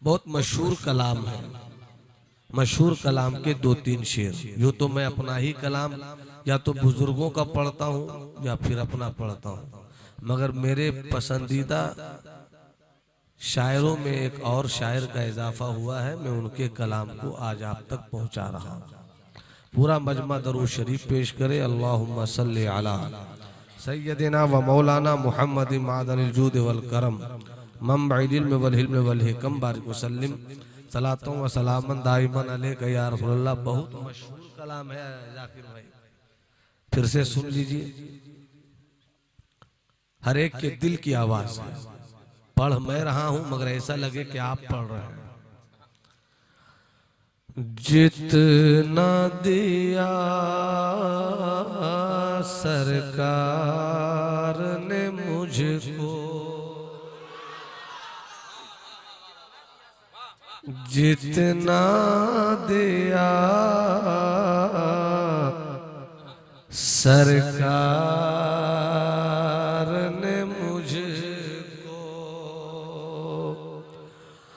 बहुत मशहूर कलाम है। मशहूर कलाम के 2-3 शेर, जो तो मैं अपना ही कलाम या तो बुजुर्गों का पढ़ता हूँ या फिर अपना पढ़ता हूँ, मगर मेरे पसंदीदा शायरों में एक और शायर का इजाफा हुआ है। मैं उनके कलाम को आज आप तक पहुंचा रहा हूँ। पूरा मजमा दरूद शरीफ पेश करे। अल्लाहुम्मा सल्ली अला सय्यदिना व मौलाना मुहम्मद मादनिल जूद वल करम मंबइल इल्म वल हिल्म वल हिकम बारिक वसल्लिम सलातों व सलामन दाइमन अलैका या रसूलल्लाह। बहुत मशहूर कलाम है जाकिर भाई, फिर से सुन लीजिए। हर एक के दिल की आवाज है। पढ़ मैं रहा हूं मगर ऐसा लगे कि आप पढ़ रहे हैं। जितना दिया सरकार ने मुझको, जितना दिया सरकार ने मुझको,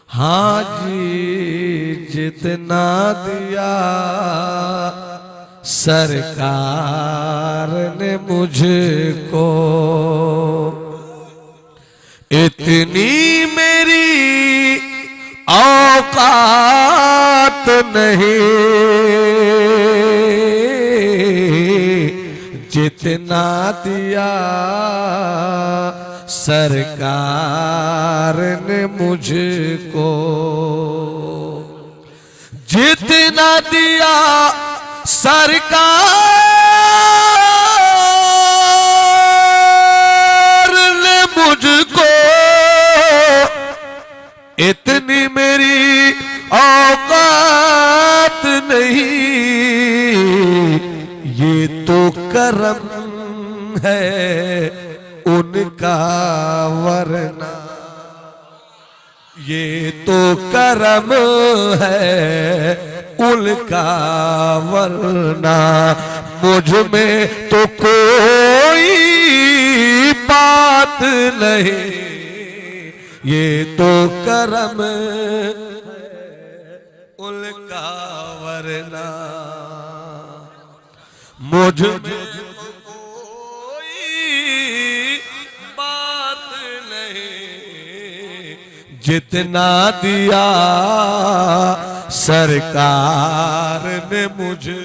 हाँ जी जितना दिया सरकार ने मुझको, इतनी मेरी औकात नहीं जितना दिया सरकार ने मुझको, जितना दिया सरकार ने मुझको, इतनी मेरी औकात नहीं, ये तो करम है उनका वरना, ये तो करम है उनका वरना, मुझ में तो कोई बात नहीं, ये तो करम उनका वरना, मुझ में कोई बात नहीं, जितना दिया सरकार ने मुझे।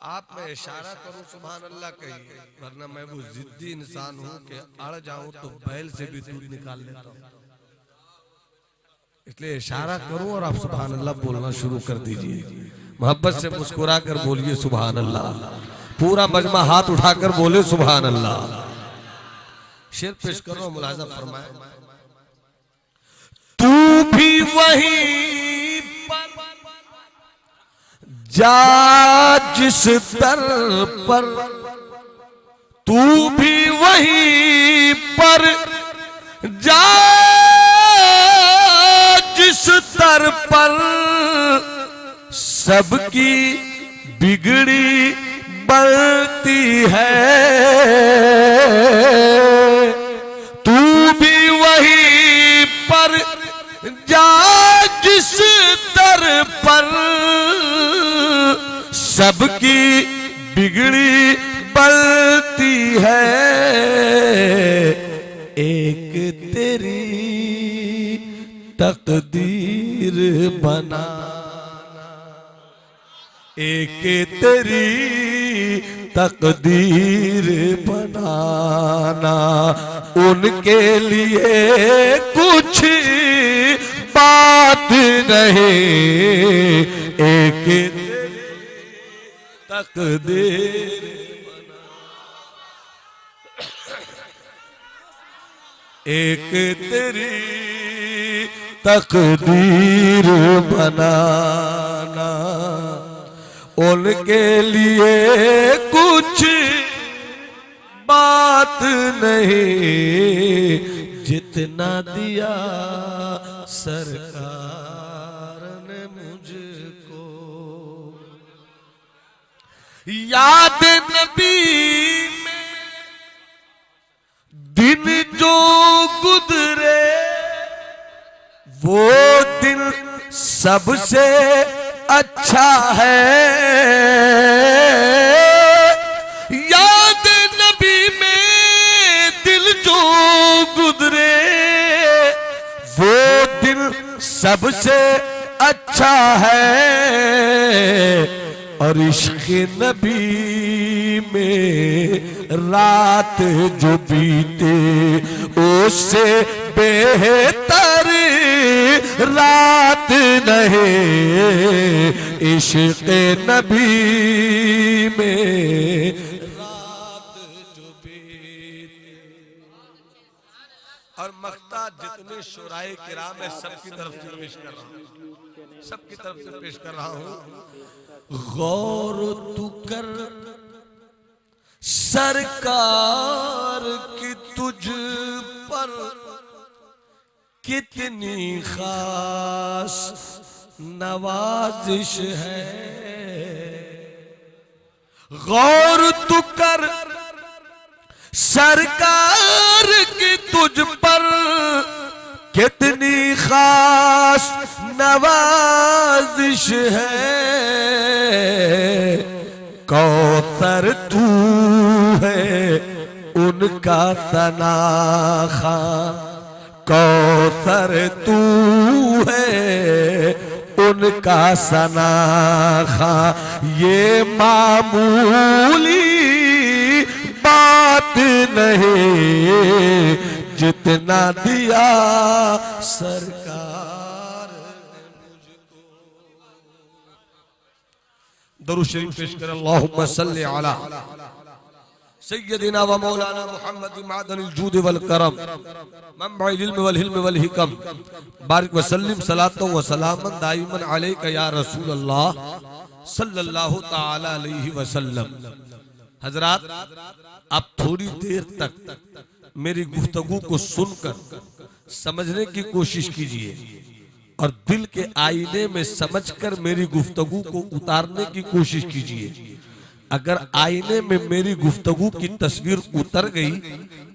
आप मैं इशारा करूं सुभान अल्लाह कहिए, वरना मैं वो जिद्दी इंसान हूं कि अड़ जाऊं तो बैल से भी दूध निकाल लेता हूं। इसलिए इशारा करूं और आप सुभान अल्लाह बोलना शुरू कर दीजिए। मोहब्बत से मुस्कुरा कर बोलिए सुभान अल्लाह। पूरा मजमा हाथ उठाकर बोले सुभान अल्लाह। शेर पेश करो, मुलाजा फरमाए। तू भी वही जा जिस दर पर, तू भी वहीं पर जा जिस दर पर, सबकी बिगड़ी बनती है, तू भी वहीं पर जा जिस दर पर, सबकी बिगड़ी बनती है, एक तेरी तकदीर बनाना, एक तेरी तकदीर बनाना, उनके लिए कुछ बात नहीं, एक तकदीर एक तेरी तकदीर बनाना, उनके लिए कुछ बात नहीं, जितना दिया सरकार ने मुझको, याद नबी में दिन जो गुजरे वो दिन सबसे अच्छा है, याद नबी में दिल जो गुजरे, वो दिन सबसे अच्छा है, और इश्क़ नबी में रात जो बीते उससे बेहतर रात नहीं, इश्क़ नबी में रात जो बीते। और मख्ता जितने शुराए किराम है सबकी तरफ से पेश कर रहा हूँ, सबकी तरफ से पेश कर रहा हूँ। गौर तू कर सरकार की तुझ पर कितनी खास नवाजिश है, गौर तू कर सरकार की तुझ पर कितनी खास नवाजिश है, कौसर तू है उनका सनाखा, कौसर तू है उनका सनाखा, ये मामूली बात नहीं जितना दिया सरकार ने मुझको। दरूद शरीफ पेश कर अल्लाहुम्मा सल्ली अला सय्यदिना व मौलाना मुहम्मद मादनिल जूद वल करम मंबइल इल्म वल हिल्म वल हिकम बारिक व सल्लिम सलातो व सलामन दाइमन अलैका या रसूल अल्लाह सल्लल्लाहु तआला अलैहि वसल्लम। हजरात, आप थोड़ी देर तक मेरी गुफ्तगू को सुनकर समझने की कोशिश कीजिए और दिल के आईने में समझकर मेरी गुफ्तगू को उतारने की कोशिश कीजिए। अगर आईने में मेरी गुफ्तगू की तस्वीर उतर गई,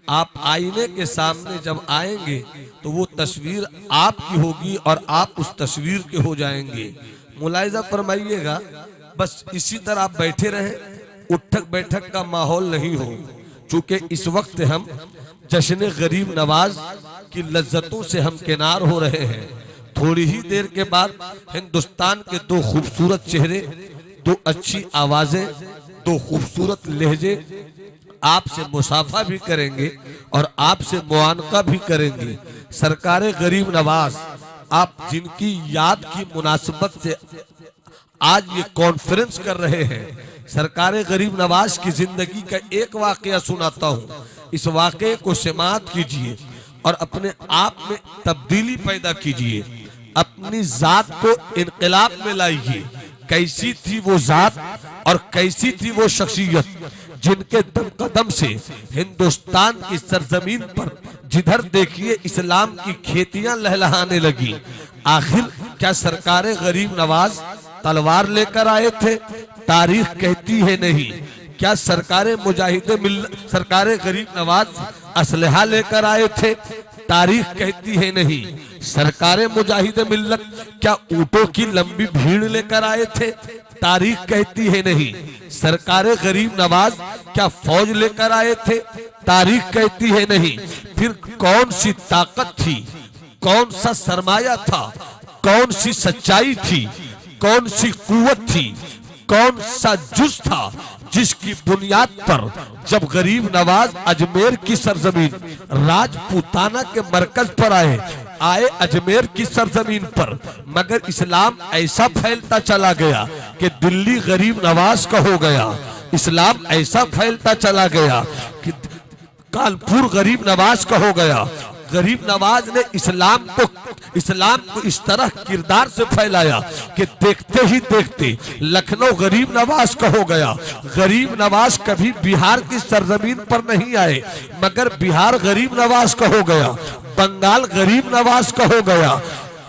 आप आईने के सामने जब आएंगे तो वो तस्वीर आपकी होगी और आप उस तस्वीर के हो जाएंगे। मुलाहिजा फरमाइएगा, बस इसी तरह आप बैठे रहें, उठक बैठक का माहौल नहीं हो, चूंकि इस वक्त हम जश्न गरीब नवाज की लज्जतों से हम किनार हो रहे हैं। थोड़ी ही देर के बाद हिंदुस्तान के दो खूबसूरत चेहरे, दो अच्छी आवाजें, दो खूबसूरत लहजे आपसे मुसाफा भी करेंगे और आपसे मुआनका भी करेंगे। सरकारे गरीब नवाज, आप जिनकी याद की मुनासिबत से आज ये कॉन्फ्रेंस कर रहे हैं, सरकारे गरीब नवाज की जिंदगी का एक वाकया सुनाता हूँ। इस वाकये को समाअत कीजिए और अपने आप में तब्दीली पैदा कीजिए, अपनी जात को इनकलाब में लाइए। कैसी थी वो जात और कैसी थी वो शख्सियत जिनके दम कदम से हिंदुस्तान की सरजमीन पर जिधर देखिए इस्लाम की खेतियां लहलहाने लगी। आखिर क्या सरकारे गरीब नवाज तलवार लेकर आए थे? तारीख कहती है नहीं। क्या सरकारे मुजाहिदे मिल्लत सरकारे गरीब नवाज असलहा लेकर आए थे? तारीख कहती है नहीं। सरकारे मुजाहिदे मिल्लत क्या ऊंटों की लंबी भीड़ लेकर आए थे? तारीख कहती है नहीं। सरकारे गरीब नवाज क्या फौज लेकर आए थे? तारीख कहती है नहीं। फिर कौन सी ताकत थी, कौन सा सरमाया था, कौन सी सच्चाई थी, कौन सी कुव्वत थी, कौन सा जुज था जिसकी बुनियाद पर जब गरीब नवाज अजमेर की सरजमीन राजपूताना के मरकज पर आए अजमेर की सरजमीन पर, मगर इस्लाम ऐसा फैलता चला गया कि दिल्ली गरीब नवाज का हो गया। इस्लाम ऐसा फैलता चला गया कि कानपुर गरीब नवाज का हो गया। गरीब नवाज ने इस्लाम को इस तरह किरदार से फैलाया कि देखते ही देखते लखनऊ गरीब नवाज का हो गया। गरीब नवाज कभी बिहार की सरजमीन पर नहीं आए, मगर बिहार गरीब नवाज का हो गया, बंगाल गरीब नवाज का हो गया,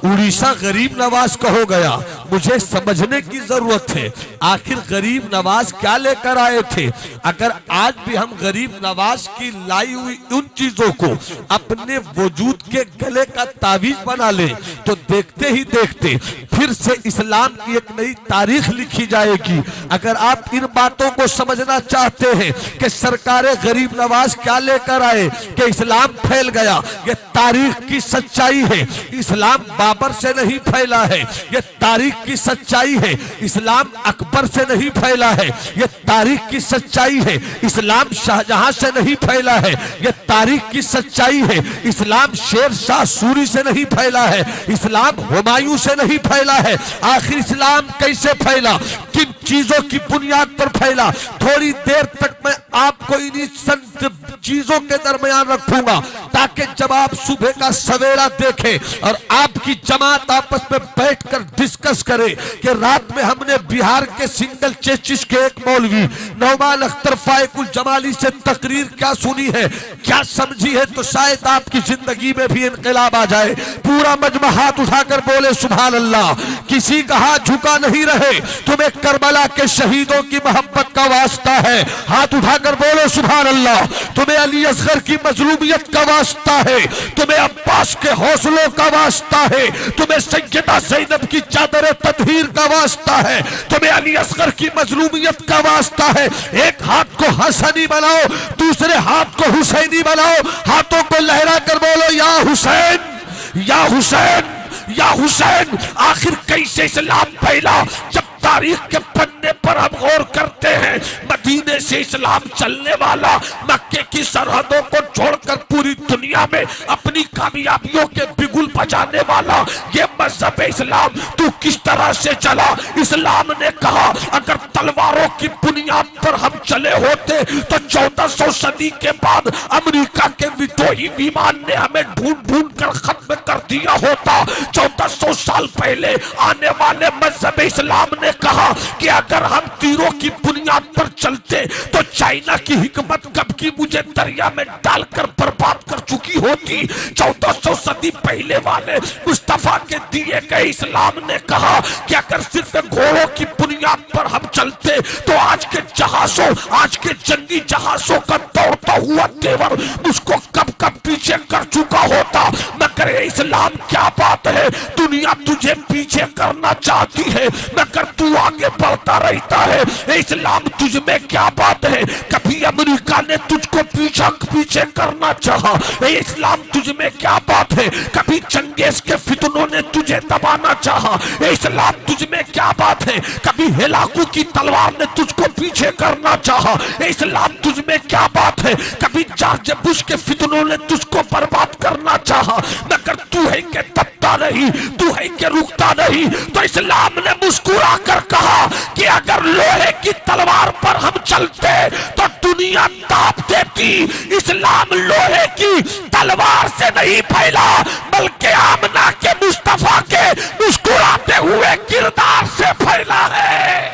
उड़ीसा गरीब नवाज का हो गया, मुझे समझने की जरूरत है आखिर गरीब नवाज क्या लेकर आए थे। अगर आज भी हम गरीब नवाज की लाई हुई उन चीजों को अपने वजूद के गले का तावीज बना ले तो देखते ही देखते फिर से इस्लाम की एक नई तारीख लिखी जाएगी। अगर आप इन बातों को समझना चाहते हैं कि सरकार गरीब नवाज क्या लेकर आए कि इस्लाम फैल गया, ये तारीख की सच्चाई है। इस्लाम बाबर से नहीं फैला है, ये तारीख की सच्चाई है। इस्लाम अकबर से नहीं फैला है, ये तारीख की सच्चाई है। इस्लाम शाहजहां से नहीं फैला है, ये तारीख की सच्चाई है। इस्लाम शेर शाह सूरी से नहीं फैला है, इस्लाम हुमायूं से नहीं फैला है। आखिर इस्लाम कैसे फैला, किन चीजों की बुनियाद पर फैला? थोड़ी देर तक मैं आपको इन्हीं संत चीजों के दरमियान रखूंगा ताकि जब आप सुबह का सवेरा देखें और आपकी जमात आपस में बैठकर डिस्कस करे कि रात में हमने बिहार के सिंगल चेचिस के एक मौलवी नौमान अख्तर फायकुल जमाली से तकरीर क्या सुनी है, क्या समझी है, तो शायद आपकी जिंदगी में भी इनकलाब आ जाए। पूरा मजमा हाथ उठाकर बोले सुभान अल्लाह। किसी का हाथ झुका नहीं रहे, तुम्हें करबला के शहीदों की मोहब्बत का वास्ता है, हाथ उठाकर बोलो सुभान अल्लाह। तुम्हें अली असगर की मजलूमियत का वास्ता है, तुम्हें अब्बास के हौसलों का वास्ता है, तुम्हें सैयदा ज़ैनब की चादर तदहीर का वास्ता है, तुम्हें अली असगर की मजलूमियत का वास्ता है। एक हाथ को हसनी बनाओ, दूसरे हाथ को हुसैनी बनाओ, हाथों को लहरा कर बोलो या हुसैन या हुसैन या हुसैन। आखिर कैसे इस्लाम फैला? जब तारीख के पन्ने पर हम गौर करते हैं, मदीने से इस्लाम चलने वाला, मक्के की सरहदों को छोड़कर पूरी दुनिया में अपनी कामयाबियों के बिगुल बजाने वाला ये मजहब इस्लाम तू किस तरह से चला? इस्लाम ने कहा अगर तलवारों की बुनियाद पर हम चले होते तो 1400 सदी के बाद अमेरिका के विद्रोही विमान ने हमें ढूंढ ढूंढ कर खत्म कर दिया होता। 1400 साल पहले आने वाले मजहब इस्लाम ने कहा कि अगर हम तीरों की बुनियाद पर चलते तो चाइना की हिकमत कब की मुझे दरिया में डालकर बर्बाद कर चुकी होती। 1400 सदी पहले वाले मुस्तफा के दिए गए इस्लाम ने कहा कि अगर सिर्फ घोड़ों की बुनियाद पर हम चलते तो आज के जहाजों, आज के जंगी जहाजों का दौड़ता हुआ तेवर मुझको कब कब पीछे कर चुका होता। मगर इस्लाम क्या बात है, दुनिया तुझे पीछे करना चाहती है मगर तू आगे बढ़ता रहता है। इस्लाम तुझ में क्या बात है, कभी अमेरिका ने तुझको पीछे करना चाहा। इस्लाम तुझ में क्या बात है, कभी चंगेज के फितनों ने तुझे दबाना चाहा। इस्लाम तुझ में क्या बात है, कभी हिलाकू की तलवार ने तुझको पीछे करना चाहा। इस्लाम तुझ में क्या बात है, कभी जॉर्ज बुश के फितनों ने तुझको बर्बाद करना चाहा। मगर तू है कि दबता नहीं, तू है कि रुकता नहीं। तो इस्लाम ने मुस्कुरा कर कहा कि अगर लोहे की तलवार पर हम चलते तो दुनिया दाब देती। इस्लाम लोहे की तलवार से नहीं फैला बल्कि आमना के मुस्तफा के मुस्कुराते हुए किरदार से फैला है।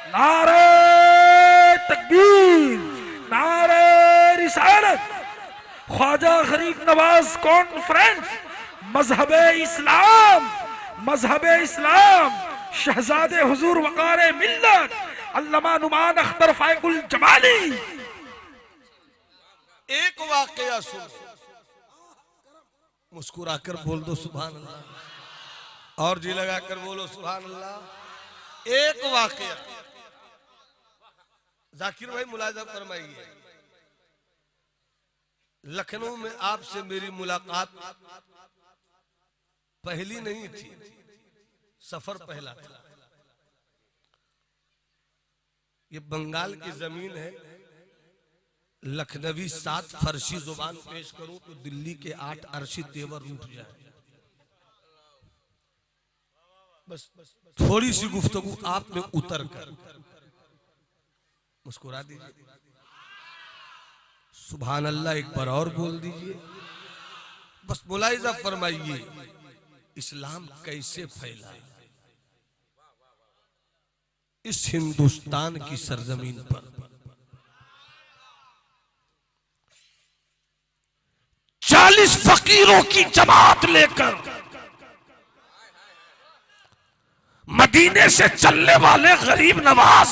नारे तकबीर, नारे रिसालत। ख्वाजा गरीब नवाज कॉन्फ्रेंस, मजहब इस्लाम, मजहब इस्लाम, शहजादे हुजूर वक़ार मिल्लत अल्लामा नुमान अख्तर फायकुल जमाली। एक वाकया सुन, मुस्कुराकर बोल दो सुभान अल्लाह, और जी लगाकर बोलो सुभान अल्लाह। एक वाकया जाकिर भाई मुलाजा फरमाइए। लखनऊ में आपसे मेरी मुलाकात पहली नहीं थी, सफर पहला था। ये बंगाल की जमीन है, लखनवी 7 फरसी जुबान पेश करूं तो दिल्ली के 8 अरशी तेवर रूठ जाए। बस थोड़ी सी गुफ्तगू आप में उतर कर मुस्कुरा दीजिए, सुभान अल्लाह एक बार और बोल दीजिए, बस मुलाहिजा फरमाइए इस्लाम कैसे फैला इस हिंदुस्तान की सरजमीन पर। 40 फकीरों की जमात लेकर मदीने से चलने वाले गरीब नवाज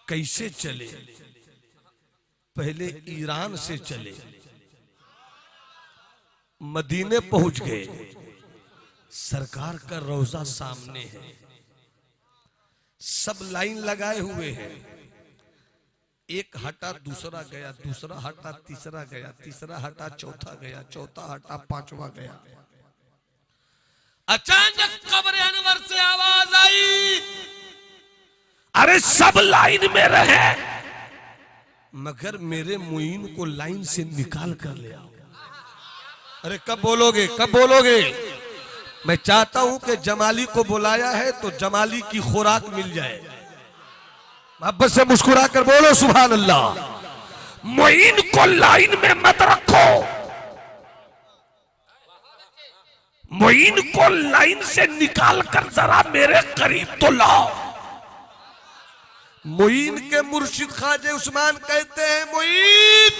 कैसे चले? पहले ईरान से चले, मदीने पहुंच गए, सरकार का रोजा सामने है, सब लाइन लगाए हुए हैं, एक हटा दूसरा गया, दूसरा हटा तीसरा गया, तीसरा हटा चौथा गया, चौथा हटा पांचवा गया। अचानक कब्र अनवर से आवाज आई, अरे सब लाइन में रहे मगर मेरे मुईन को लाइन से निकाल कर ले आओ। अरे कब बोलोगे, कब बोलोगे? मैं चाहता हूं कि जमाली को बुलाया है तो जमाली की खुराक मिल जाए। मोहब्बत से मुस्कुरा कर बोलो सुभान अल्लाह। मुईन को लाइन में मत रखो, मुईन को लाइन से निकाल कर जरा मेरे करीब तो लाओ। मुईन के मुर्शिद ख्वाजा उस्मान कहते हैं, मुईन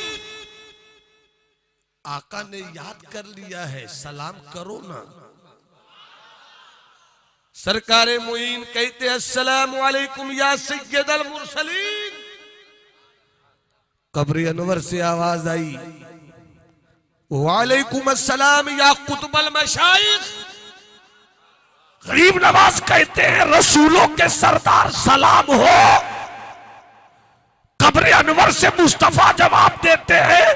आका ने याद कर लिया है, सलाम करो ना। सरकारे मुईन कहते हैं, अस्सलामु अलैकुम या सय्यदल मुरसलीन। कब्र अनवर से आवाज आई, वालेकुम अस्सलाम या कुतुबल मशाइख। गरीब नवाज कहते हैं, रसूलों के सरदार सलाम हो। कब्र अनवर से मुस्तफा जवाब देते हैं,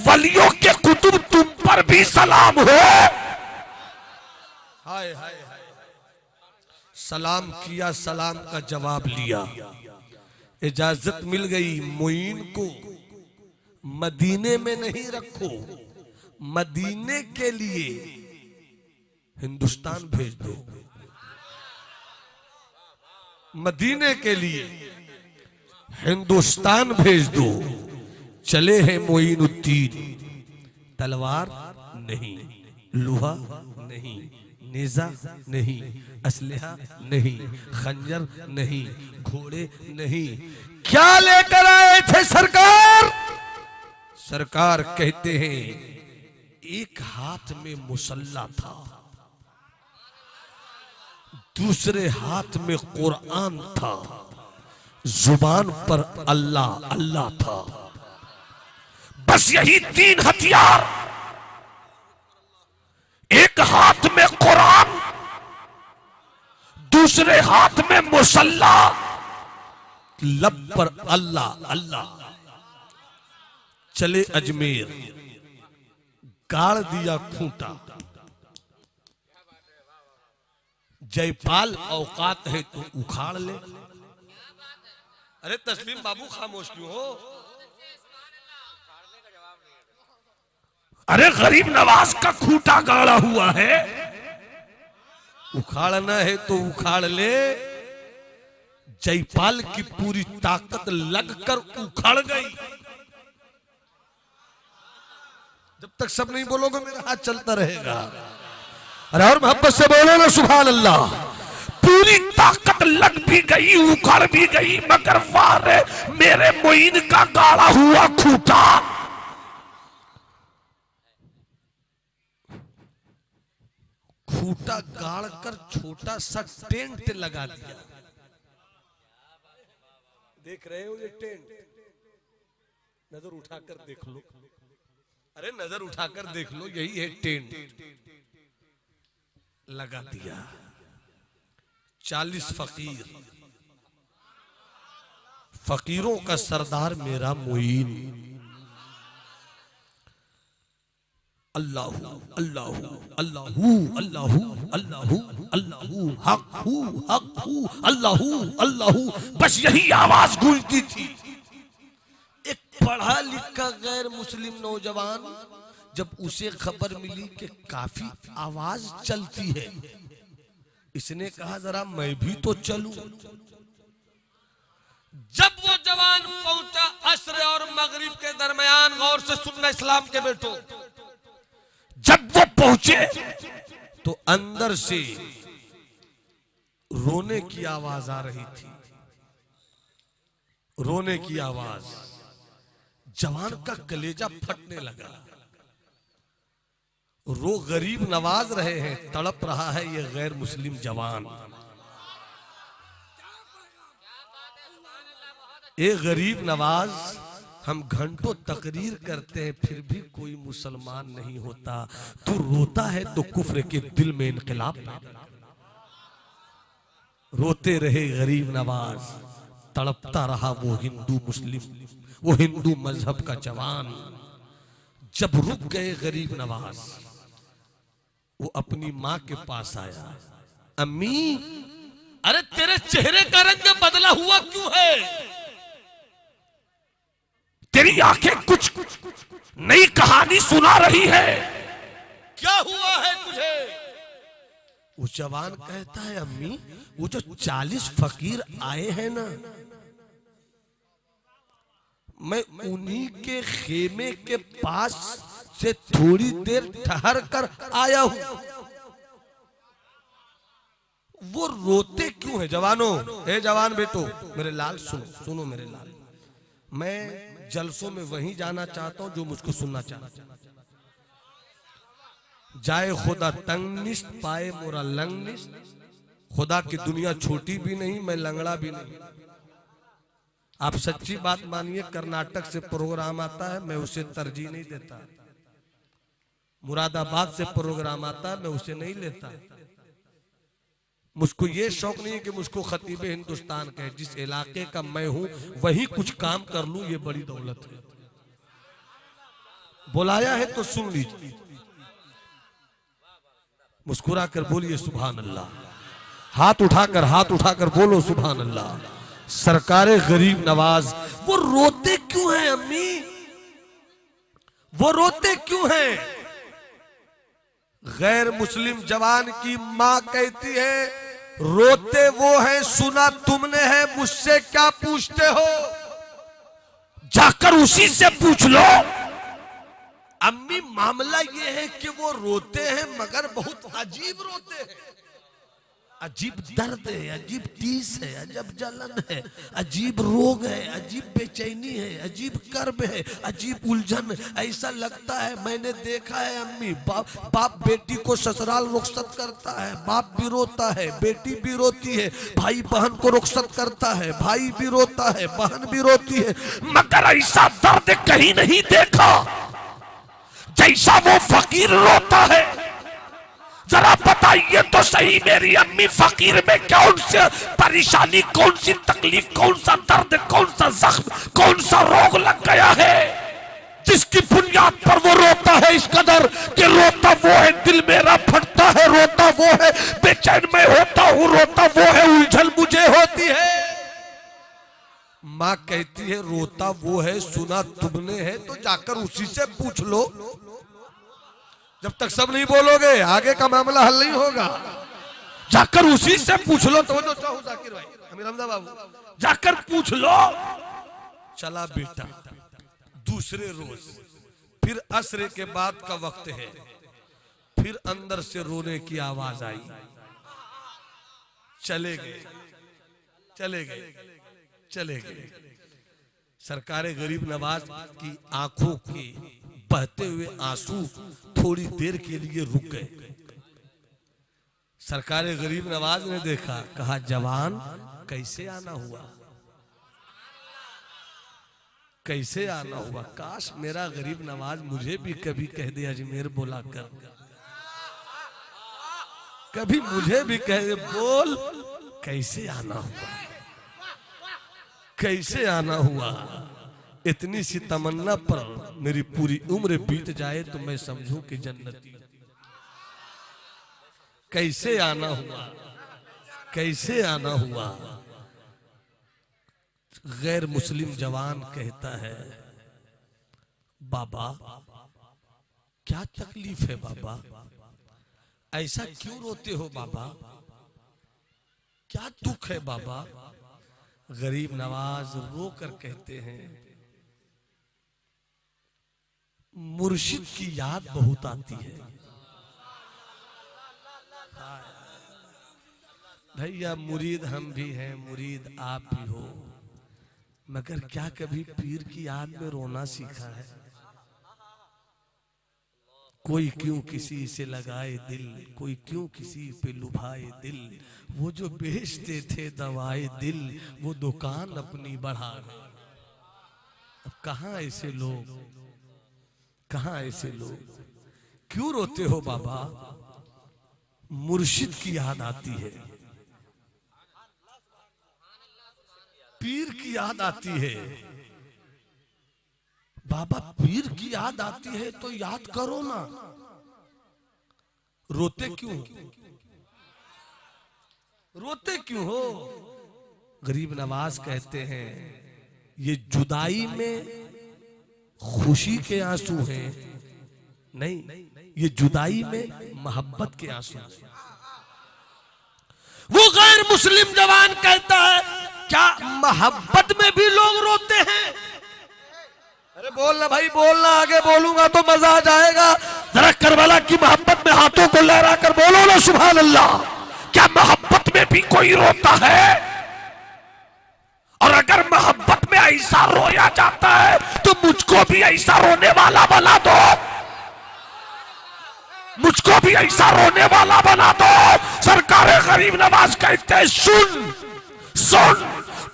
वलियों के कुतुब तुम पर भी सलाम हो। हाय हाय हाय, सलाम किया, सलाम का जवाब लिया, इजाजत मिल गई। मुईन को मदीने में नहीं रखो, मदीने के लिए हिंदुस्तान भेज दो। मदीने के लिए हिंदुस्तान भेज दो। चले हैं मोइनुद्दीन, तलवार नहीं, लोहा नहीं, नेजा नहीं, असलहा नहीं, खंजर नहीं, घोड़े नहीं, क्या लेकर आए थे सरकार? सरकार कहते हैं, एक हाथ में मुसल्ला था, दूसरे हाथ में कुरान था, जुबान पर अल्लाह अल्लाह था। बस यही तीन हथियार, एक हाथ में कुरान, दूसरे हाथ में मुसल्ला, लब पर अल्लाह अल्लाह। चले अजमेर, गाड़ दिया खूंटा। जयपाल औकात है तो उखाड़ ले। अरे तस्लीम बाबू खामोश क्यों हो? अरे गरीब नवाज का खूंटा गाड़ा हुआ है, उखाड़ना है तो उखाड़ ले। जयपाल की पूरी ताकत लगकर उखड़ गई। जब तक सब नहीं बोलोगे मेरा हाथ चलता रहेगा। अरे और मोहब्बत से बोलो ना सुभान अल्लाह। पूरी ताकत लग भी गई, उखड़ भी गई, मगर वार मेरे मुईन का गाड़ा हुआ खूंटा। खूंटा गाड़ कर छोटा सा टेंट लगा दिया। देख रहे हो ये टेंट? नजर उठाकर देख लो। अरे नजर उठाकर देख लो, यही है टेंट। लगा दिया। 40 फकीर, फकीरों का सरदार मेरा मुईन। अल्लाहू अल्लाहू अल्लाहू अल्लाहू अल्लाहू अल्लाहू हक हू अल्लाहू अल्लाहू, बस यही आवाज गूंजती थी। एक पढ़ा लिखा गैर मुस्लिम नौजवान जब उसे खबर मिली कि काफी आवाज चलती है, इसने कहा जरा मैं भी तो चलूं। जब वो जवान पहुंचा असर और मगरिब के दरमियान, गौर से सुनना इस्लाम के बेटो, जब वो पहुंचे तो अंदर से रोने की आवाज आ रही थी। रोने की आवाज, जवान का कलेजा फटने लगा। रो गरीब नवाज रहे हैं, तड़प रहा है ये गैर मुस्लिम जवान। ये गरीब नवाज, हम घंटों तकरीर करते हैं फिर भी कोई मुसलमान नहीं होता। तू रोता है तो कुफ्र के दिल में इनकलाब। रोते रहे गरीब नवाज, तड़पता रहा वो हिंदू मुस्लिम, वो हिंदू मजहब का जवान। जब रुक गए गरीब नवाज, वो अपनी माँ के पास आया। अम्मी, अरे तेरे चेहरे का रंग बदला हुआ क्यों है? तेरी आंखें कुछ नई कहानी सुना रही है। क्या हुआ है तुझे? वो जवान कहता है अम्मी, वो जो 40 फकीर आए हैं ना, मैं उन्हीं के खेमे के पास से थोड़ी देर ठहर कर आया हूं। वो रोते क्यों है? जवानों, ए जवान बेटो, मेरे लाल सुनो, सुनो मेरे लाल। मैं जलसों में वहीं जाना चाहता हूं जो मुझको सुनना चाहता। जाए खुदा तंग निस्त, पाए मोरा लंग निस्त। खुदा की दुनिया छोटी भी नहीं, मैं लंगड़ा भी नहीं। आप सच्ची बात मानिए, कर्नाटक से प्रोग्राम आता है, मैं उसे तरजीह नहीं देता। मुरादाबाद से प्रोग्राम आता है, मैं उसे नहीं लेता। मुझको ये शौक नहीं है कि मुझको खतीब हिंदुस्तान कहे। जिस इलाके का मैं हूं वही कुछ काम कर लूं, ये बड़ी दौलत है। बुलाया है तो सुन लीजिए। मुस्कुरा कर बोलिए सुभान अल्लाह। हाथ उठाकर बोलो सुभान अल्लाह। सरकारे गरीब नवाज, वो रोते क्यों हैं अम्मी? वो रोते क्यों हैं? गैर मुस्लिम जवान की मां कहती है, रोते वो हैं, सुना तुमने है, मुझसे क्या पूछते हो? जाकर उसी से पूछ लो। अम्मी, मामला ये है कि वो रोते हैं मगर बहुत अजीब रोते हैं। अजीब दर्द है, अजीब टीस है, अजब जलन है, अजीब रोग है, अजीब बेचैनी है, अजीब कर्ब है, अजीब उलझन। ऐसा लगता है, मैंने देखा है अम्मी, बाप बेटी को ससुराल रुखसत करता है, बाप भी रोता है, बेटी भी रोती है, भाई बहन को रुखसत करता है, भाई भी रोता है, बहन भी रोती है, मगर ऐसा दर्द कहीं नहीं देखा जैसा वो फकीर रोता है। जरा बताइए तो सही मेरी अम्मी, फकीर में कौन सी परेशानी, कौन सी तकलीफ, कौन सा दर्द, कौन सा जख्म, कौन सा रोग लग गया है जिसकी बुनियाद पर वो रोता है इस कदर कि रोता वो है दिल मेरा फटता है, रोता वो है बेचैन मैं होता हूँ, रोता वो है उलझन मुझे होती है। माँ कहती है रोता वो है, सुना तुमने है, तो जाकर उसी से पूछ लो। जब तक सब नहीं बोलोगे आगे का मामला हल नहीं होगा। जाकर उसी से पूछ लो। तो जो चाहो जाकिर भाई, अमीर हमजा बाबू, जाकर पूछ लो। चला बेटा, दूसरे रोज फिर असर के बाद का वक्त है, फिर अंदर से रोने की आवाज आई। चले गए चले गए चले गए। सरकारे गरीब नवाज की आंखों के बहते हुए आंसू थोड़ी देर के लिए रुक गए। सरकारे गरीब नवाज ने देखा, कहा जवान कैसे आना हुआ, कैसे आना हुआ? काश मेरा गरीब नवाज मुझे भी कभी कह दे अजमेर बुला कर, कभी मुझे भी कह दे बोल कैसे आना हुआ, कैसे आना हुआ। इतनी सी तमन्ना पर मेरी पूरी उम्र बीत जाए तो मैं समझूं कि जन्नती। कैसे आना हुआ, कैसे आना हुआ। गैर मुस्लिम जवान कहता है, बाबा क्या तकलीफ है बाबा, ऐसा क्यों रोते हो बाबा, क्या दुख है बाबा? गरीब नवाज रो कर कहते हैं, मुर्शिद की याद बहुत आती है। भैया मुरीद हम भी हैं, मुरीद आप भी हो, मगर क्या कभी पीर की याद में रोना सीखा है? कोई क्यों किसी से लगाए दिल, कोई क्यों किसी पे लुभाए दिल, वो जो बेचते थे दवाए दिल, वो दुकान अपनी बढ़ा गए। अब कहाँ ऐसे लोग, कहाँ ऐसे लोग? क्यों रोते हो बाबा? मुर्शिद की याद आती है, पीर की याद आती है। बाबा पीर की याद आती है तो याद करो ना, रोते क्यों? रोते क्यों हो? गरीब नवाज कहते हैं ये जुदाई में खुशी के आंसू हैं, नहीं, ये जुदाई में मोहब्बत के आंसू हैं। वो गैर मुस्लिम जवान कहता है क्या मोहब्बत में भी लोग रोते हैं? अरे बोलना भाई, बोलना, आगे बोलूंगा तो मजा आ जाएगा। जरा करबला की मोहब्बत में हाथों को लहरा कर बोलो ना सुभान अल्लाह। क्या मोहब्बत में भी कोई रोता है? और अगर मोहब्बत में ऐसा रोया जाता है तो मुझको भी ऐसा रोने वाला बना दो, मुझको भी ऐसा रोने वाला बना दो। सरकार गरीब नवाज कहते हैं सुन सुन,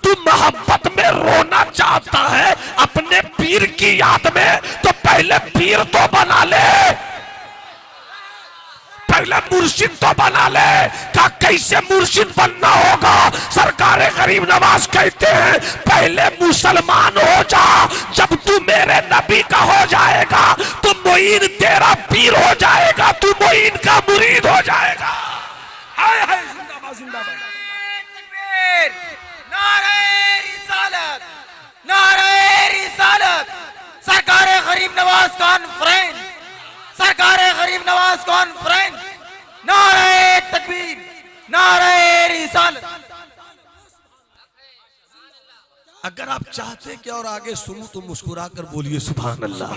तू मोहब्बत में रोना चाहता है अपने पीर की याद में, तो पहले पीर तो बना ले, पहले मुर्शिद तो बना ले। क्या कैसे मुर्शिद बनना होगा? सरकार गरीब नवाज कहते हैं पहले मुसलमान हो जा, जब तू मेरे नबी का हो जाएगा तो मोइन तेरा पीर हो जाएगा, तू मोइन का मुरीद हो जाएगा। हाय हाय, जिंदाबाद जिंदाबाद। नारे रिसालत, नारे रिसालत। सरकार गरीब नवाज कॉन्फ्रेंस, सरकार गरीब नवाज कॉन्फ्रेंस। नारे तकबीर, नारे रिसालत। अगर आप चाहते कि और आगे सुनूं तो मुस्कुरा कर बोलिए सुभान अल्लाह,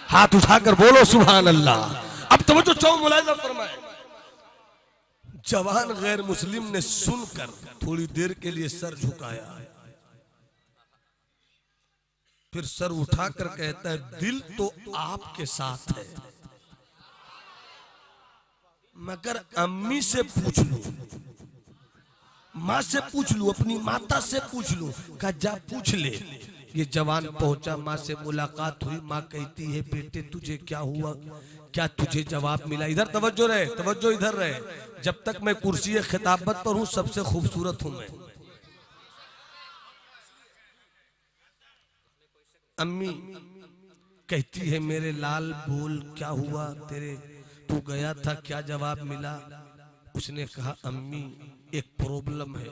हाथ उठाकर बोलो सुभान अल्लाह। अब तवज्जो चाहो, मुलाहिजा फरमाए। जवान गैर मुस्लिम ने सुनकर थोड़ी देर के लिए सर झुकाया, फिर सर उठाकर कहता है दिल तो आपके साथ है, मगर अम्मी से पूछ लूं, माँ से पूछ लूं, अपनी माता से पूछ लूं। कहा जा पूछ ले। ये जवान पहुंचा, माँ से मुलाकात हुई। माँ कहती है बेटे तुझे क्या हुआ, क्या तुझे जवाब मिला? इधर तवज्जो रहे, तवज्जो इधर रहे। जब तक मैं कुर्सी खिताबत पर हूं सबसे खूबसूरत हूं मैं। अम्मी कहती है मेरे लाल बोल क्या हुआ तेरे, तू गया था क्या जवाब मिला? उसने कहा अम्मी एक प्रॉब्लम है।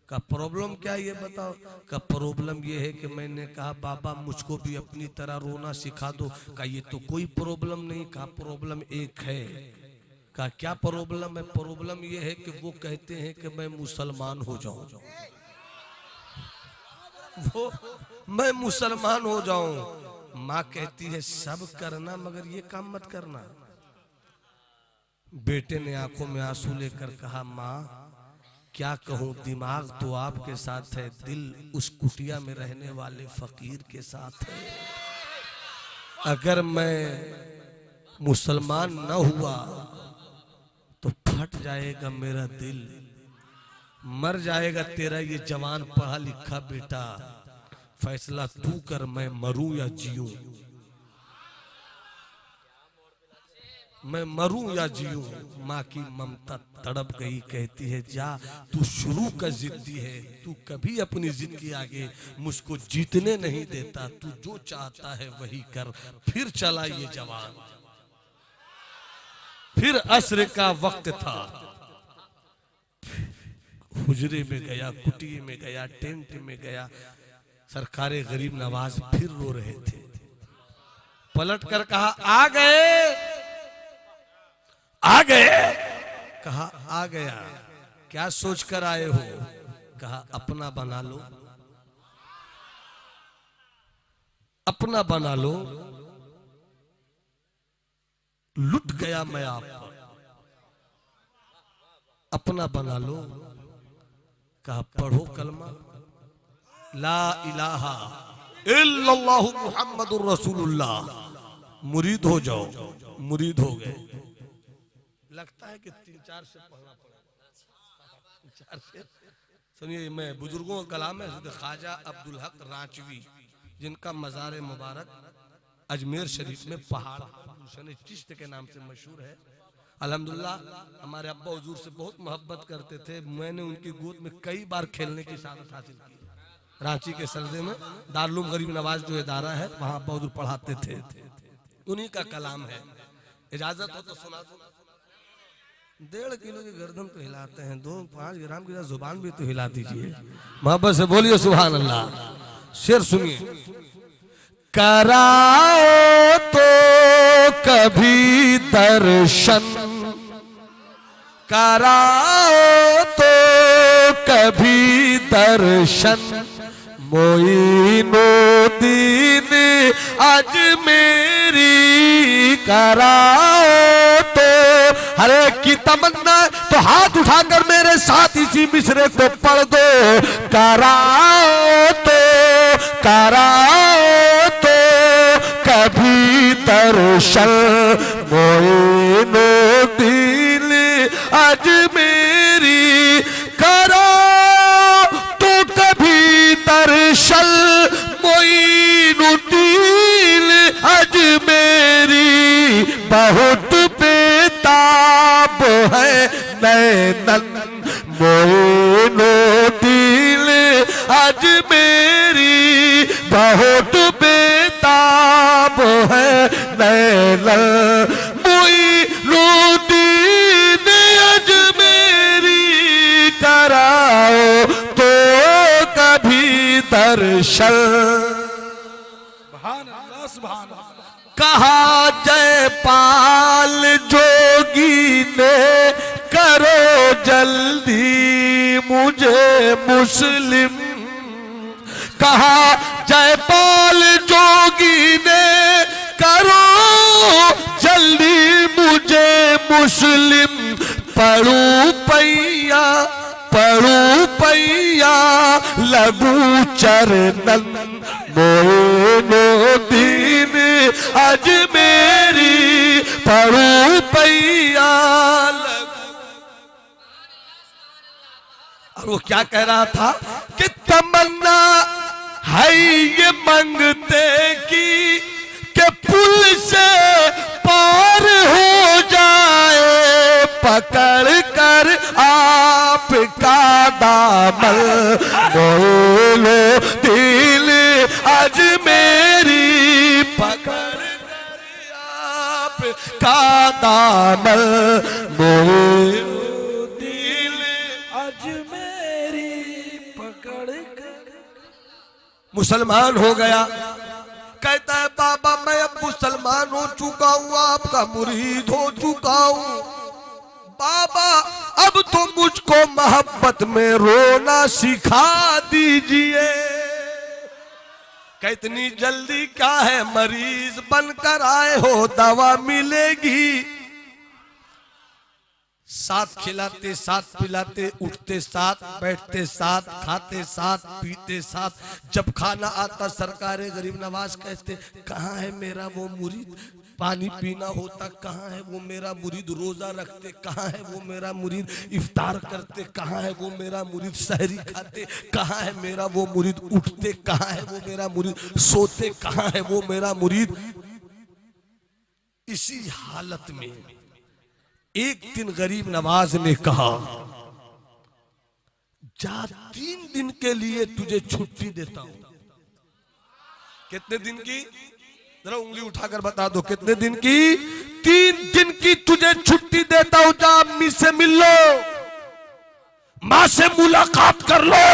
का प्रॉब्लम क्या ये बताओ? का प्रॉब्लम ये है कि मैंने कहा बाबा मुझको भी अपनी तरह रोना सिखा दो। का ये तो कोई प्रॉब्लम नहीं। का प्रॉब्लम एक है। का क्या प्रॉब्लम है? प्रॉब्लम ये है कि वो कहते हैं कि मैं मुसलमान हो जाऊं, वो मैं मुसलमान हो जाऊं। माँ कहती है सब करना मगर ये काम मत करना। बेटे ने आंखों में आंसू लेकर कहा माँ क्या कहूं, दिमाग तो आपके साथ है, दिल उस कुटिया में रहने वाले फकीर के साथ है। अगर मैं मुसलमान न हुआ तो फट जाएगा मेरा दिल, मर जाएगा तेरा ये जवान पढ़ा लिखा बेटा। फैसला तू कर, मैं मरूं या जीऊं, मैं मरूं या जीऊं। माँ की ममता तड़प गई, कहती है जा तू शुरू का जिद्दी है, तू कभी अपनी जिद के आगे मुझको जीतने नहीं देता, तू जो चाहता है वही कर। फिर चला ये जवान, फिर असर का वक्त था, हुजरे में गया, कुटिये में गया, टेंट में गया। सरकारे गरीब नवाज फिर रो रहे थे। पलट कर कहा आ गए, आ गए। कहा आ गया। क्या सोच कर आए हो? कहा अपना बना लो, अपना बना लो। लुट गया मैं आप पर, अपना बना लो। कहा पढ़ो कलमा ला इलाहा इल्लल्लाहु मुहम्मदुर रसूलुल्लाह। मुरीद हो जाओ, मुरीद हो गए। लगता है कि 3-4 से पढ़ना पड़ेगा। सुनिए, मैं बुजुर्गों का कलाम है। ख्वाजा अब्दुल हक रांचवी, जिनका मज़ार मुबारक अजमेर शरीफ में पहाड़ चिश्त के नाम से मशहूर है। अल्हम्दुलिल्लाह हमारे अब्बा हुजूर से बहुत मोहब्बत करते थे। मैंने उनकी गोद में कई बार खेलने की सादत हासिल की। रांची के सलदे में दारुल गरीब नवाज जो इदारा है, वहाँ अब्बा हुजूर पढ़ाते थे। उन्हीं का कलाम है। इजाजत हो तो सुना दो। 1.5 किलो की गर्दन तो हिलाते हैं, 2-5 ग्राम की जुबान भी तो हिला दीजिए। मोहब्बत से बोलिए सुभान अल्लाह। शेर सुनिए। कराओ तो कभी दर्शन, कराओ तो कभी दर्शन, मोइनुद्दीन अजमेरी। कराओ तो हर एक की तमन्ना, तो हाथ उठाकर मेरे साथ इसी मिसरे को पढ़ दो। कराओ तो, कराओ तो कभी दर्शन, मोइनुद्दीन अजमेरी। कराओ तो कभी दर्शन, मोइनुद्दीन अजमेरी। बहुत बेताब है नैनन, मोइनुद्दीन अजमेरी। बहुत बेताब है नैनन, मोइनुद्दीन अजमेरी। कराओ तो कभी दर्शन। कहा जयपाल जोगी ने, करो जल्दी मुझे मुस्लिम। कहा जयपाल जोगी ने, करो जल्दी मुझे मुस्लिम। पढ़ूं पैया, पढ़ूं पैया लगू चरणन, मोइनुद्दीन अजमेरी। पढ़ूं पैया। और वो क्या कह रहा था कि तमन्ना है ये मंगते की कि पुल से पार हो जाए, पकड़ कर आपका दामन, मोइनुद्दीन अजमेरी। पकड़ कर आपका दामन, मोइनुद्दीन अजमेरी। पकड़ कर मुसलमान हो गया। कहता है बाबा मैं अब मुसलमान हो चुका हूँ, आपका मुरीद हो चुका हूँ। बाबा अब तो मुझको मोहब्बत में रोना सिखा दीजिए। कितनी जल्दी क्या है, मरीज बनकर आए हो, दवा मिलेगी। साथ खिलाते, साथ पिलाते, उठते साथ, बैठते साथ, खाते साथ, पीते साथ। जब खाना आता सरकारे गरीब नवाज कहते कहाँ है मेरा वो मुरीद। पानी पीना होता कहाँ है वो मेरा मुरीद। रोजा रखते कहाँ है वो मेरा मुरीद। इफ्तार करते कहाँ है वो मेरा मुरीद। सहरी खाते कहाँ है मेरा वो मुरीद। उठते कहाँ है वो मेरा मुरीद। सोते कहाँ है वो मेरा मुरीद। इसी हालत में एक दिन गरीब नवाज ने कहा जा 3 दिन के लिए तुझे छुट्टी देता हूं। कितने दिन की, जरा उंगली उठाकर बता दो कितने दिन की। 3 दिन की तुझे छुट्टी देता हूं, जा अम्मी से मिल लो, मां से मुलाकात कर लो।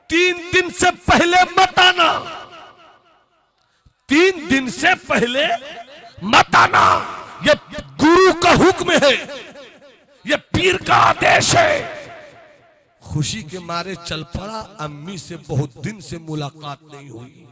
3 दिन से पहले मत आना, 3 दिन से पहले मत आना। ये गुरु का हुक्म है, ये पीर का आदेश है। खुशी के मारे चल पड़ा। अम्मी से बहुत दिन से मुलाकात नहीं हुई।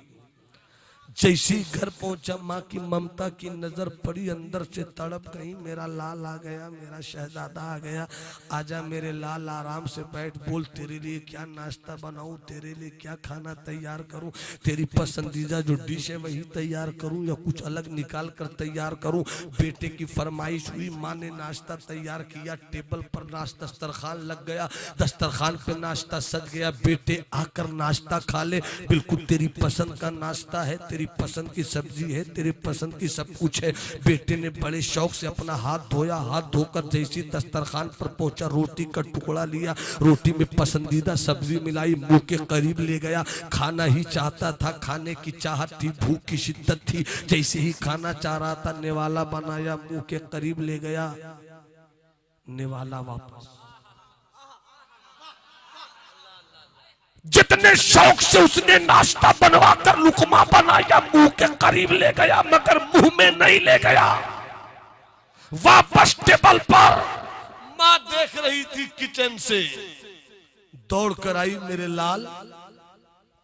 जैसी घर पहुंचा माँ की ममता की नजर पड़ी, अंदर से तड़प गई, मेरा लाल आ गया, मेरा शहजादा आ गया, आजा मेरे लाल आराम से बैठ, बोल तेरे लिए क्या नाश्ता बनाऊं, तेरे लिए क्या खाना तैयार करूं, तेरी पसंदीदा जो डिश है वही तैयार करूं या कुछ अलग निकाल कर तैयार करूं। बेटे की फरमाइश हुई, माँ ने नाश्ता तैयार किया, टेबल पर नाश्ता दस्तरखान लग गया, दस्तरखान पे नाश्ता सज गया। बेटे आकर नाश्ता खा ले, बिल्कुल तेरी पसंद का नाश्ता है, तेरी पसंद की सब्जी है, तेरी पसंद की सब कुछ है। बेटे ने बड़े शौक से अपना हाथ धोया, हाथ धोकर जैसी दस्तरखान पर पहुंचा, रोटी का टुकड़ा लिया, रोटी में पसंदीदा सब्जी मिलाई, मुंह के करीब ले गया। खाना ही चाहता था, खाने की चाहत थी, भूख की शिद्दत थी। जैसे ही खाना चाह रहा था, निवाला बनाया, मुंह के करीब ले गया, निवाला वापस। जितने शौक से उसने नाश्ता बनवा कर लुकमा बनाया, मुंह के करीब ले गया, मगर मुंह में नहीं ले गया। वापस टेबल पर माँ देख रही थी किचन से, दौड़ कर आई, मेरे लाल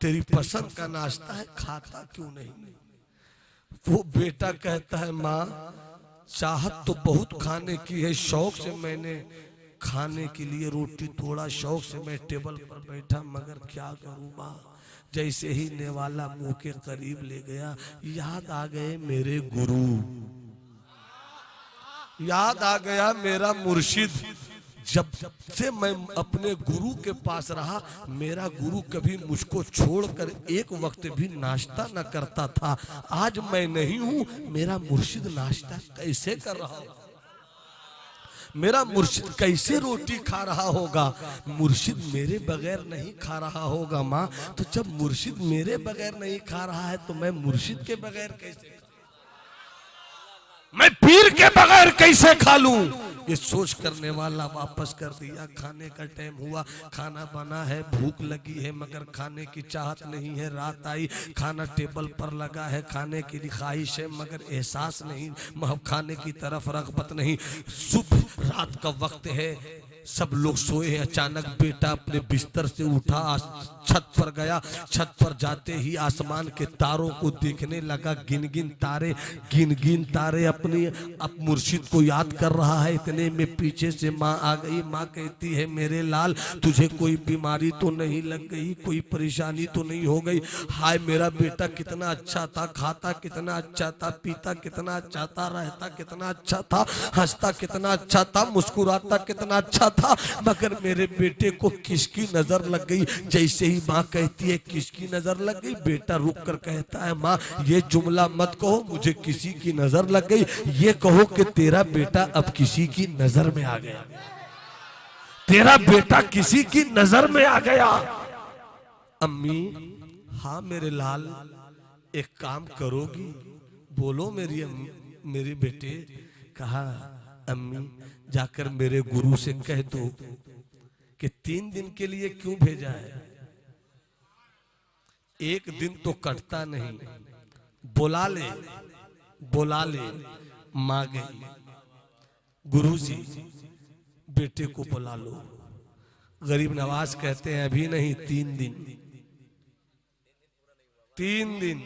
तेरी पसंद का नाश्ता है, खाता क्यों नहीं। वो बेटा कहता है माँ चाहत तो बहुत खाने की है, शौक से मैंने खाने के लिए रोटी तोड़ा, शौक से मैं टेबल पर बैठा, मगर क्या करूं माँ। जैसे ही नेवाला मुंह के करीब ले गया, याद आ गए मेरे गुरु, याद आ गया मेरा मुर्शिद। जब से मैं अपने गुरु के पास रहा, मेरा गुरु कभी मुझको छोड़कर एक वक्त भी नाश्ता न करता था। आज मैं नहीं हूं, मेरा मुर्शिद नाश्ता कैसे कर रहा होगा, मेरा मुर्शिद कैसे रोटी खा रहा होगा। मुर्शिद मेरे बगैर नहीं खा रहा होगा माँ। तो जब मुर्शिद मेरे बगैर नहीं खा रहा है तो मैं मुर्शिद के बगैर कैसे, मैं पीर के बगैर कैसे खा लूं। ये सोच करने वाला वापस कर दिया। खाने का टाइम हुआ, खाना बना है, भूख लगी है, मगर खाने की चाहत नहीं है। रात आई, खाना टेबल पर लगा है, खाने की ख्वाहिश है, मगर एहसास नहीं, खाने की तरफ रग़बत नहीं। सुबह रात का वक्त है, सब लोग सोए हैं। अचानक बेटा अपने बिस्तर से उठा, छत पर गया। छत पर जाते ही आसमान के तारों को देखने लगा। गिन गिन तारे अपनी मुर्शिद को याद कर रहा है। इतने में पीछे से माँ आ गई। माँ कहती है मेरे लाल तुझे कोई बीमारी तो नहीं लग गई, कोई परेशानी तो नहीं हो गई। हाय मेरा बेटा कितना अच्छा था, खाता कितना अच्छा था, पीता कितना अच्छा था, रहता कितना अच्छा था, हंसता कितना अच्छा था, मुस्कुराता कितना अच्छा था, मगर मेरे बेटे को किसकी नजर लग गई। जैसे ही माँ कहती है किसकी नजर लग गई, बेटा रुक कर कहता है माँ ये जुमला मत कहो मुझे किसी की नजर लग गई, ये कहो कि तेरा बेटा अब किसी की नजर में आ गया, तेरा बेटा किसी की नजर में आ गया। अम्मी हाँ मेरे लाल एक काम करोगी, बोलो मेरी अम्मी। मेरे बेटे कहा अम्मी जाकर मेरे गुरु से कह दो कि 3 दिन के लिए क्यों भेजा है, एक दिन तो कटता नहीं, बुला ले। माँ गई, गुरुजी बेटे को बुला लो। गरीब नवाज कहते हैं अभी नहीं 3 दिन।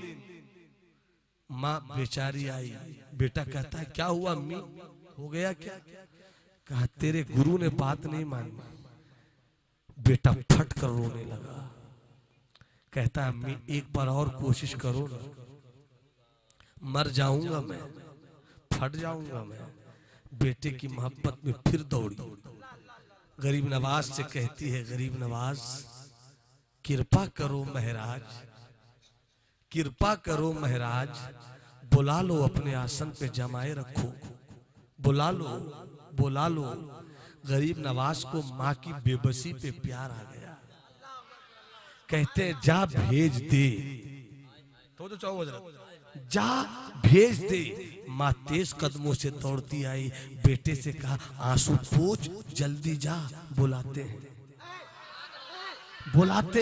माँ बेचारी आई। बेटा कहता है क्या हुआ अम्मी, हो गया क्या। कहा तेरे गुरु ने बात नहीं मानी। बेटा फट कर रोने लगा। कहता है अम्मी एक बार और कोशिश करो ना, मर जाऊंगा मैं, फट जाऊंगा मैं। बेटे की मोहब्बत में फिर दौड़ी। गरीब नवाज से कहती है गरीब नवाज कृपा करो महाराज, कृपा करो महाराज, बुला लो अपने आसन पे जमाए रखो, बुला लो। गरीब नवाज को माँ की बेबसी पे प्यार आ गया। कहते हैं जा भेज दे, तो जा भेज दे। माँ तेज कदमों से दौड़ती आई, बेटे से कहा आंसू पोंछ जल्दी जा, बुलाते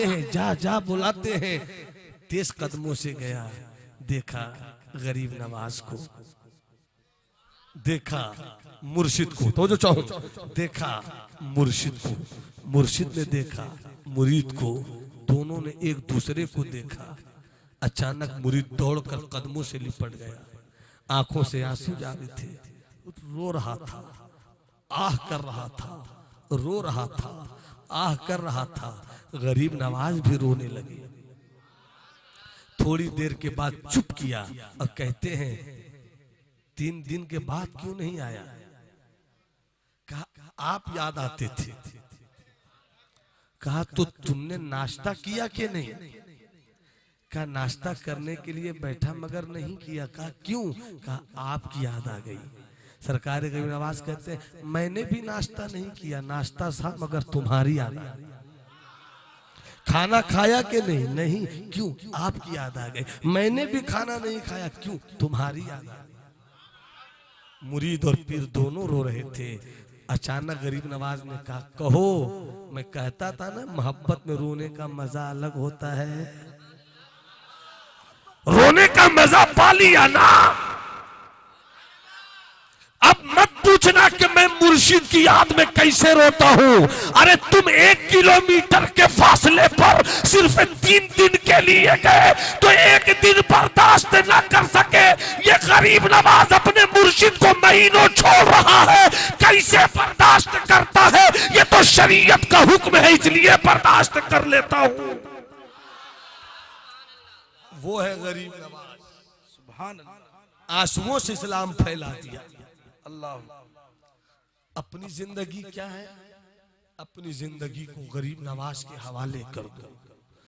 हैं, जा बुलाते हैं। तेज कदमों से गया, देखा गरीब नवाज को, देखा मुर्शिद को, तो जो चाहूं देखा मुर्शिद को, मुर्शिद ने देखा मुरीद को, दोनों ने एक दूसरे को देखा। अचानक मुरीद दौड़कर कदमों से लिपट गया, आंखों से आंसू जा रहे थे, रो रहा था, आह कर रहा था, रो रहा था, आह कर रहा था। गरीब नवाज भी रोने लगे। थोड़ी देर के बाद चुप किया और कहते हैं 3 दिन के बाद क्यों नहीं आया? कहा आप याद आते थे। कहा तो तुमने नाश्ता किया कि नहीं? कहा नाश्ता करने के लिए बैठा मगर नहीं किया। कहा क्यों? कहा आपकी याद आ गई। सरकार गरीब नवाज कहते हैं मैंने भी नाश्ता नहीं किया, नाश्ता था मगर तुम्हारी याद आ गई। खाना खाया कि नहीं? नहीं। क्यों? आपकी याद आ गई। मैंने भी खाना नहीं खाया। क्यों? तुम्हारी याद आ गई। मुरीद और पीर दोनों रो रहे थे। अचानक गरीब नवाज ने कहा कहो, मैं कहता था ना मोहब्बत में रोने का मजा अलग होता है। रोने का मजा पा लिया ना। अब मत पूछना कि मैं मुर्शिद की याद में कैसे रोता हूं। अरे तुम 1 किलोमीटर के फासले पर सिर्फ 3 दिन के लिए गए तो 1 दिन बर्दाश्त न कर सके। ये गरीब नवाज अपने मुर्शिद को महीनों छोड़ रहा है, कैसे बर्दाश्त करता है? ये तो शरीयत का हुक्म है, इसलिए बर्दाश्त कर लेता हूं। वो है गरीब नवाज। सुभान अल्लाह। आंसुओं से इस्लाम फैला दिया। अल्लाह। अपनी जिंदगी क्या है? अपनी जिंदगी को गरीब नवाज के हवाले कर दो।